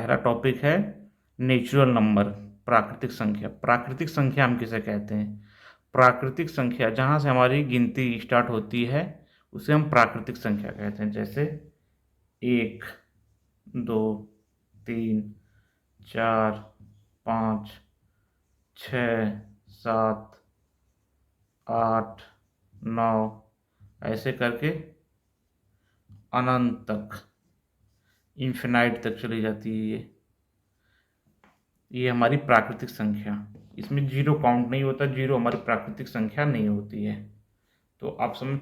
पहला टॉपिक है natural number, प्राकृतिक संख्या। प्राकृतिक संख्या हम किसे कहते हैं? प्राकृतिक संख्या जहाँ से हमारी गिनती स्टार्ट होती है उसे हम प्राकृतिक संख्या कहते हैं। जैसे 1, 2, 3, 4, 5, 6, 7, 8, 9 ऐसे करके अनंत तक, इन्फिनाइट तक चली जाती है। ये हमारी प्राकृतिक संख्या, इसमें जीरो काउंट नहीं होता, जीरो हमारी प्राकृतिक संख्या नहीं होती है। तो आप समझ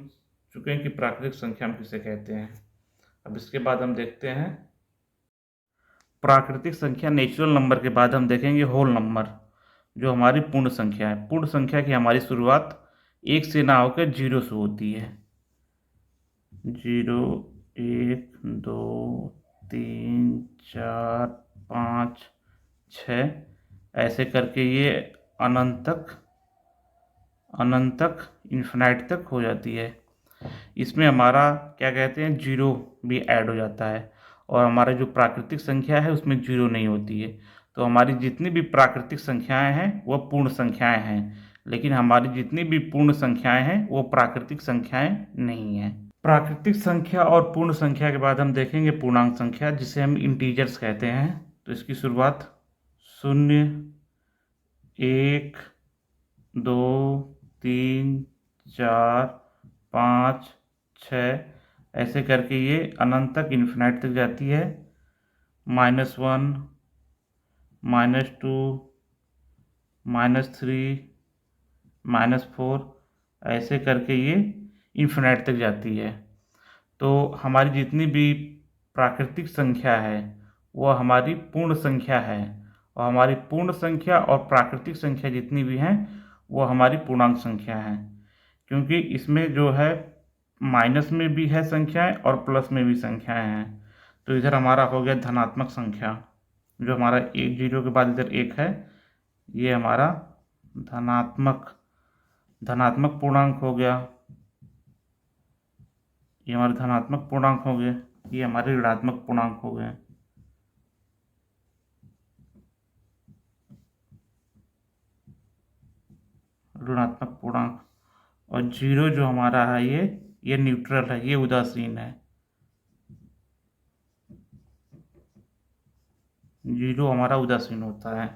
चुके हैं कि प्राकृतिक संख्या हम किसे कहते हैं। अब इसके बाद हम देखते हैं प्राकृतिक संख्या नेचुरल नंबर के बाद हम देखेंगे होल नंबर, जो हमारी पूर्ण संख्या है। पूर्ण संख्या की हमारी शुरुआत 1 से ना होकर 0 से होती है। 0, 1, 2, 3, 4, 5, 6 ऐसे करके ये अनंत तक इन्फिनाइट तक हो जाती है। इसमें हमारा क्या कहते हैं, जीरो भी ऐड हो जाता है, और हमारा जो प्राकृतिक संख्या है उसमें जीरो नहीं होती है। तो हमारी जितनी भी प्राकृतिक संख्याएं हैं वह पूर्ण संख्याएं हैं, लेकिन हमारी जितनी भी पूर्ण संख्याएं हैं वो प्राकृतिक संख्याएं नहीं हैं। प्राकृतिक संख्या और पूर्ण संख्या के बाद हम देखेंगे पूर्णांक संख्या, जिसे हम इंटीजर्स कहते हैं। तो इसकी शुरुआत 0, 1, 2, 3, 4, 5, 6 ऐसे करके ये अनंत तक इन्फिनाइट तक जाती है। -1, -2, -3, -4 ऐसे करके ये इन्फिनाइट तक जाती है। तो हमारी जितनी भी प्राकृतिक संख्या है वह हमारी पूर्ण संख्या है, और हमारी पूर्ण संख्या और प्राकृतिक संख्या जितनी भी हैं वो हमारी पूर्णांक संख्या है। क्योंकि इसमें जो है माइनस में भी है संख्याएं और प्लस में भी संख्याएं हैं। तो इधर हमारा हो गया धनात्मक संख्या, जो हमारा 1 0 के बाद इधर 1 है, ये हमारा धनात्मक पूर्णांक हो गया। ये हमारे धनात्मक पूर्णांक हो गए, ये हमारे ऋणात्मक पूर्णांक हो गए। ऋणात्मक पूर्णांक। और जीरो जो हमारा है ये न्यूट्रल है, ये उदासीन है। जीरो हमारा उदासीन होता है।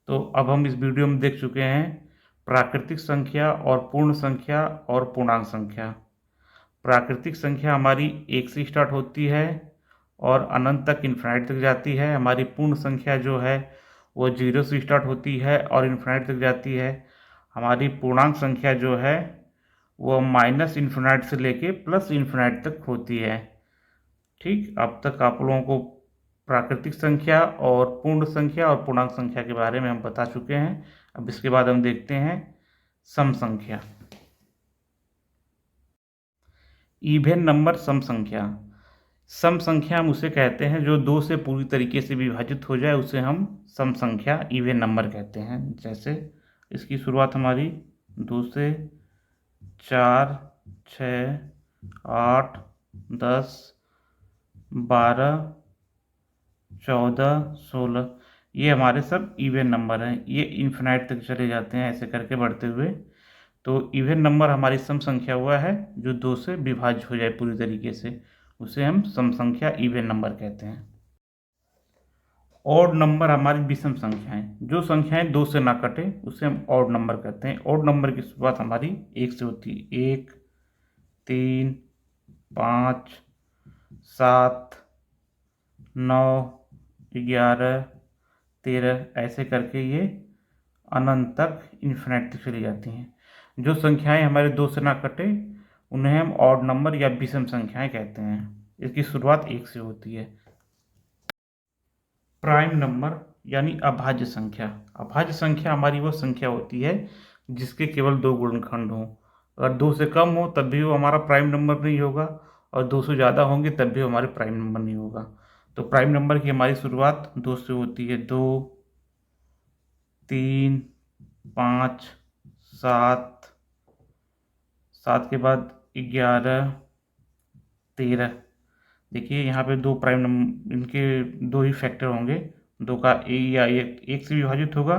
तो अब हम इस वीडियो में देख चुके हैं प्राकृतिक संख्या और पूर्ण संख्या और पूर्णांक संख्या। प्राकृतिक संख्या हमारी 1 से स्टार्ट होती है और अनंत तक इन्फिनाइट तक जाती है। हमारी पूर्ण संख्या जो है वो 0 से स्टार्ट होती है और इन्फिनाइट तक जाती है। हमारी पूर्णांक संख्या जो है वो माइनस इन्फिनाइट से लेके प्लस इन्फिनाइट तक होती है। ठीक, अब तक आप लोगों को प्राकृतिक संख्या और पूर्ण संख्या और पूर्णांक संख्या के बारे में हम बता चुके हैं। अब इसके बाद हम देखते हैं सम संख्या। इवन नंबर सम संख्या। सम संख्या हम उसे कहते हैं जो 2 से पूरी तरीके से विभाजित हो जाए, उसे हम सम संख्या इवन नंबर कहते हैं। जैसे इसकी शुरुआत हमारी 2 से 4, 6, 8, 10, 12, 14, 16 ये हमारे सब इवन नंबर हैं। ये इन्फिनाइट तक चले जाते हैं ऐसे करके बढ़ते हुए। तो इवन नंबर हमारी सम संख्या हुआ है जो 2 से विभाज्य हो जाए पूरी तरीके से, उसे हम सम संख्या इवन नंबर कहते हैं। ऑड नंबर हमारी विषम संख्याएं, जो संख्याएं 2 से ना कटे उसे हम ऑड नंबर कहते हैं। ऑड नंबर की शुरुआत हमारी 1 से होती है। 1, 3, 5, 7, 9, 11, 13 ऐसे करके ये अनंत तक इन्फिनिट तक चली जाती हैं। जो संख्याएं हमारे 2 से ना कटे उन्हें हम ऑड नंबर या विषम संख्याएं कहते हैं। इसकी शुरुआत 1 से होती है। प्राइम नंबर यानी अभाज्य संख्या। अभाज्य संख्या हमारी वो संख्या होती है जिसके केवल 2 गुणनखंड हों। अगर 2 से कम हो तब भी वो हमारा प्राइम नंबर नहीं होगा, और 2 से ज़्यादा होंगे तब भी हमारे प्राइम नंबर नहीं होगा। तो प्राइम नंबर की हमारी शुरुआत 2 से होती है। 2, 3, 5, 7, 7 के बाद 11, 13 देखिए यहाँ पे दो प्राइम नंबर, इनके दो ही फैक्टर होंगे, दो का या एक से विभाजित होगा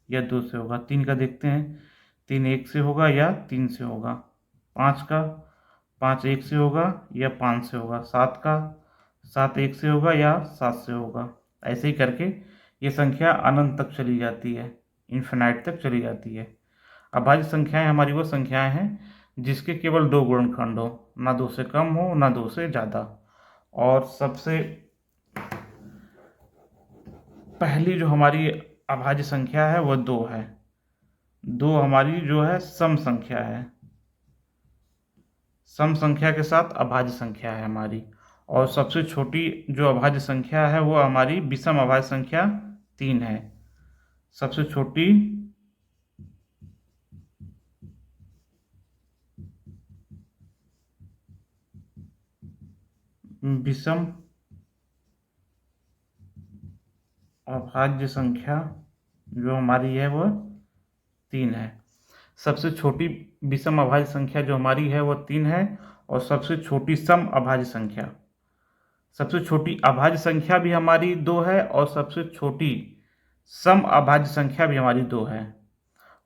या दो से होगा। 3 का देखते हैं, 3 एक से होगा या 3 से होगा। 5 का, 5 एक से होगा या 5 से होगा। 7 का, 7 एक से होगा या 7 से होगा। ऐसे ही करके ये संख्या अनंत तक चली जाती है, इन्फिनाइट तक चली जाती है। अभाज्य संख्याएं हमारी वो संख्याएं हैं जिसके केवल दो गुणनखंड हो, ना दो से कम हो ना दो से ज़्यादा। और सबसे पहली जो हमारी अभाज्य संख्या है वह 2 है। 2 हमारी जो है सम संख्या है, सम संख्या के साथ अभाज्य संख्या है हमारी। और सबसे छोटी जो अभाज्य संख्या है वो हमारी विषम अभाज्य संख्या 3 है। सबसे छोटी विषम अभाज्य संख्या जो हमारी है वह 3 है। सबसे छोटी विषम अभाज्य संख्या जो हमारी है वह 3 है। और सबसे छोटी सम अभाज्य संख्या, सबसे छोटी अभाज्य संख्या भी हमारी 2 है और सबसे छोटी सम अभाज्य संख्या भी हमारी 2 है।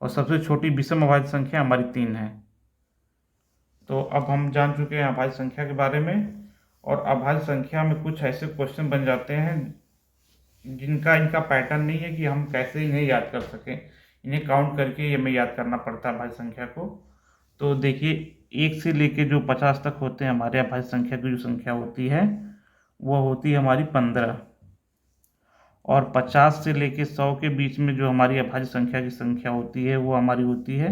और सबसे छोटी विषम अभाज्य संख्या हमारी 3 है। तो अब हम जान चुके हैं अभाज्य संख्या के बारे में। और अभाज्य संख्या में कुछ ऐसे क्वेश्चन बन जाते हैं जिनका इनका पैटर्न नहीं है कि हम कैसे इन्हें याद कर सकें, इन्हें काउंट करके हमें याद करना पड़ता है अभाज्य संख्या को। तो देखिए, 1 से लेके जो 50 तक होते हैं हमारे अभाज्य संख्या की जो संख्या होती है वह होती है हमारी 15। और 50 से लेके 100 के बीच में जो हमारी अभाज्य संख्या की संख्या होती है वो हमारी होती है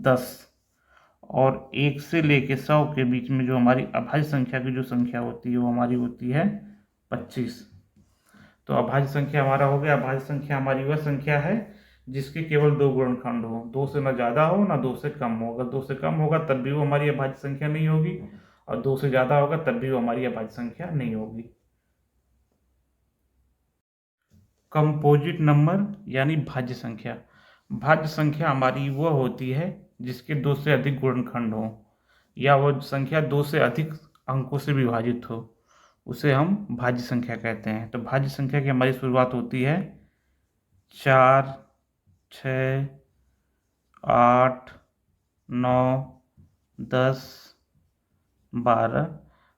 10। और 1 से लेके 100 के बीच में जो हमारी अभाज्य संख्या की जो संख्या होती है वो हमारी होती है 25। तो अभाज्य संख्या हमारा हो गया। अभाज्य संख्या हमारी वह संख्या है जिसके केवल दो गुणनखंड हो, 2 से ना ज़्यादा हो ना 2 से कम हो। अगर 2 से कम होगा तब भी वो हमारी अभाज्य संख्या नहीं होगी, और 2 से ज़्यादा होगा तब भी वो हमारी अभाज्य संख्या नहीं होगी। कंपोजिट नंबर यानी भाज्य संख्या। भाज्य संख्या हमारी वह होती है जिसके 2 से अधिक गुणनखंड हो, या वह संख्या 2 से अधिक अंकों से विभाजित हो, उसे हम भाज्य संख्या कहते हैं। तो भाज्य संख्या की हमारी शुरुआत होती है 4, 6, 8, 9, 10, 12,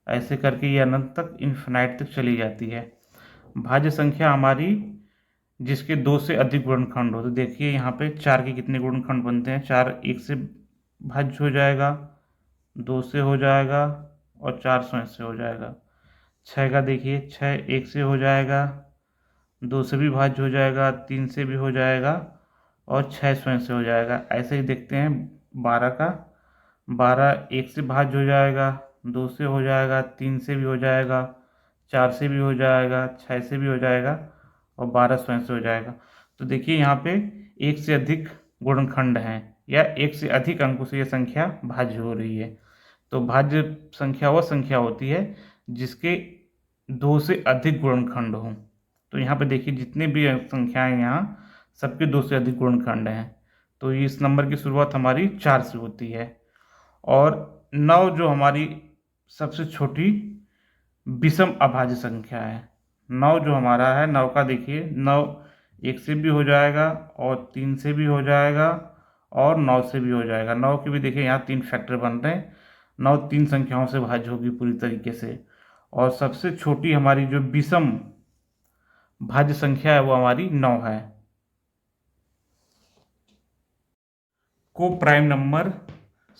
ऐसे करके ये अनंत तक, इन्फिनाइट तक चली जाती है। भाज्य संख्या हमारी जिसके 2 से अधिक गुणनखंड हो। तो देखिए यहाँ पे 4 के कितने गुणनखंड बनते हैं। 4 1 से भाज्य हो जाएगा, 2 से हो जाएगा और 4 स्वयं से हो जाएगा। 6 का देखिए, 6 1 से हो जाएगा, 2 से भी भाज्य हो जाएगा, 3 से भी हो जाएगा और 6 स्वयं से हो जाएगा। ऐसे ही देखते हैं 12 का, 12 1 से भाज्य हो जाएगा, 2 से हो जाएगा, 3 से भी हो जाएगा, 4 से भी हो जाएगा, 6 से भी हो जाएगा और 12 स्वयं से हो जाएगा। तो देखिए यहाँ पे 1 से अधिक गुणनखंड हैं या 1 से अधिक अंकों से यह संख्या भाज्य हो रही है। तो भाज्य संख्या वह संख्या होती है जिसके 2 से अधिक गुणनखंड हों। तो यहाँ पे देखिए जितने भी संख्याएं यहाँ सबके 2 से अधिक गुणनखंड हैं। तो इस नंबर की शुरुआत हमारी 4 से होती है। और 9 जो हमारी सबसे छोटी विषम अभाज्य संख्या है। 9 जो हमारा है, 9 का देखिए, 9 1 से भी हो जाएगा और 3 से भी हो जाएगा और 9 से भी हो जाएगा। 9 के भी देखिए यहाँ 3 फैक्टर बन रहे हैं। 9 3 संख्याओं से भाज्य होगी पूरी तरीके से। और सबसे छोटी हमारी जो विषम भाज्य संख्या है वो हमारी 9 है। को प्राइम नंबर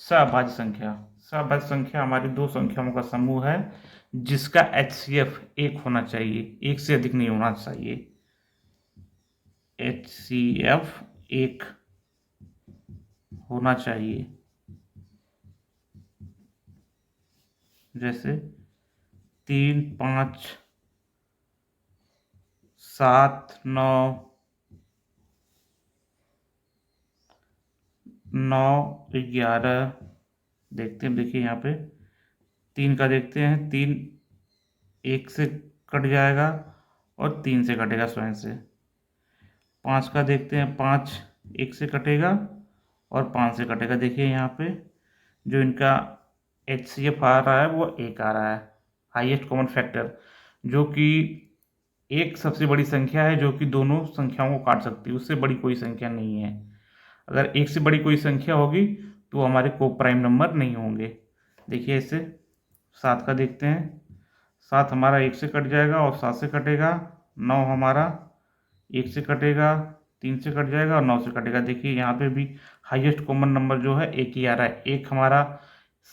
सभाज्य संख्या। सभाज्य संख्या हमारी दो संख्याओं का समूह है जिसका HCF 1 होना चाहिए, 1 से अधिक नहीं होना चाहिए। HCF 1 होना चाहिए। जैसे 3, 5, 7, 9, 9, 11 देखते हैं। देखिए यहाँ पे 3 का देखते हैं, 3 1 से कट जाएगा और 3 से कटेगा स्वयं से। 5 का देखते हैं, 5 1 से कटेगा और 5 से कटेगा। देखिए यहाँ पे जो इनका HCF आ रहा है वो 1 आ रहा है। हाईएस्ट कॉमन फैक्टर, जो कि एक सबसे बड़ी संख्या है जो कि दोनों संख्याओं को काट सकती है, उससे बड़ी कोई संख्या नहीं है। अगर एक से बड़ी कोई संख्या होगी तो हमारे को प्राइम नंबर नहीं होंगे। देखिए इससे 7 का देखते हैं, 7 हमारा 1 से कट जाएगा और 7 से कटेगा, 9 हमारा 1 से कटेगा, 3 से कट जाएगा और 9 से कटेगा। देखिए यहाँ पे भी हाईएस्ट कॉमन नंबर जो है 1 ही आ रहा है, 1 हमारा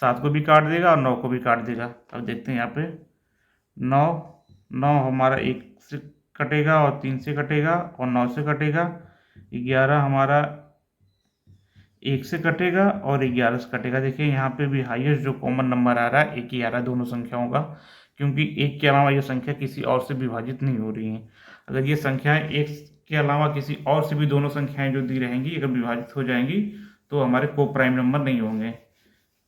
7 को भी काट देगा और 9 को भी काट देगा। अब देखते हैं यहाँ पे 9, 9 हमारा 1 से कटेगा और 3 से कटेगा और 9 से कटेगा, 11 हमारा 1 से कटेगा और 11 से कटेगा। देखिए यहाँ पे भी हाईएस्ट जो कॉमन नंबर आ रहा है 1 ही आ रहा है दोनों संख्याओं का, क्योंकि 1 के अलावा ये संख्या किसी और से विभाजित नहीं हो रही हैं। अगर ये संख्याएं 1 के अलावा किसी और से भी दोनों संख्याएं जो दी रहेंगी अगर विभाजित हो जाएंगी तो हमारे को प्राइम नंबर नहीं होंगे।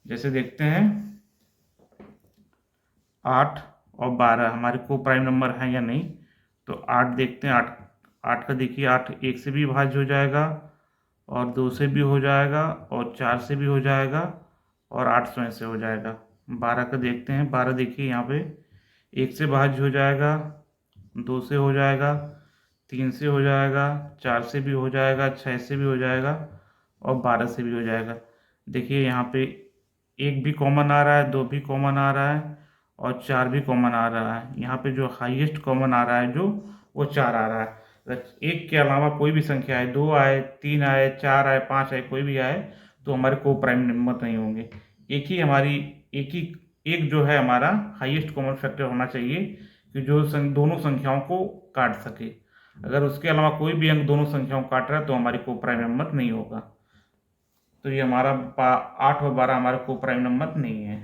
जैसे देखते हैं 8 और 12 हमारे को प्राइम नंबर हैं या नहीं, तो 8 देखते हैं। 8 का देखिए 8 1 से भी विभाज्य हो जाएगा और 2 से भी हो जाएगा और 4 से भी हो जाएगा और 8 स्वयं से हो जाएगा। 12 का देखते हैं, 12 देखिए यहाँ पे 1 से भाज्य हो जाएगा, 2 से हो जाएगा, 3 से हो जाएगा, 4 से भी हो जाएगा, 6 से भी हो जाएगा और 12 से भी हो जाएगा। देखिए यहाँ पे 1 भी कॉमन आ रहा है, 2 भी कॉमन आ रहा है और 4 भी कॉमन आ रहा है। यहाँ पे जो हाईएस्ट कॉमन आ रहा है जो वो 4 आ रहा है। अगर 1 के अलावा कोई भी संख्या आए, 2 आए, 3 आए, 4 आए, 5 आए, कोई भी आए तो हमारे को प्राइम नंबर नहीं होंगे। एक ही हमारी एक जो है हमारा हाईएस्ट कॉमन फैक्टर होना चाहिए कि जो दोनों संख्याओं को काट सके। अगर उसके अलावा कोई भी अंक दोनों संख्याओं को काट रहा है तो हमारे को प्राइम नंबर नहीं होगा। तो ये हमारा 8 और 12 हमारे को प्राइम नंबर नहीं है।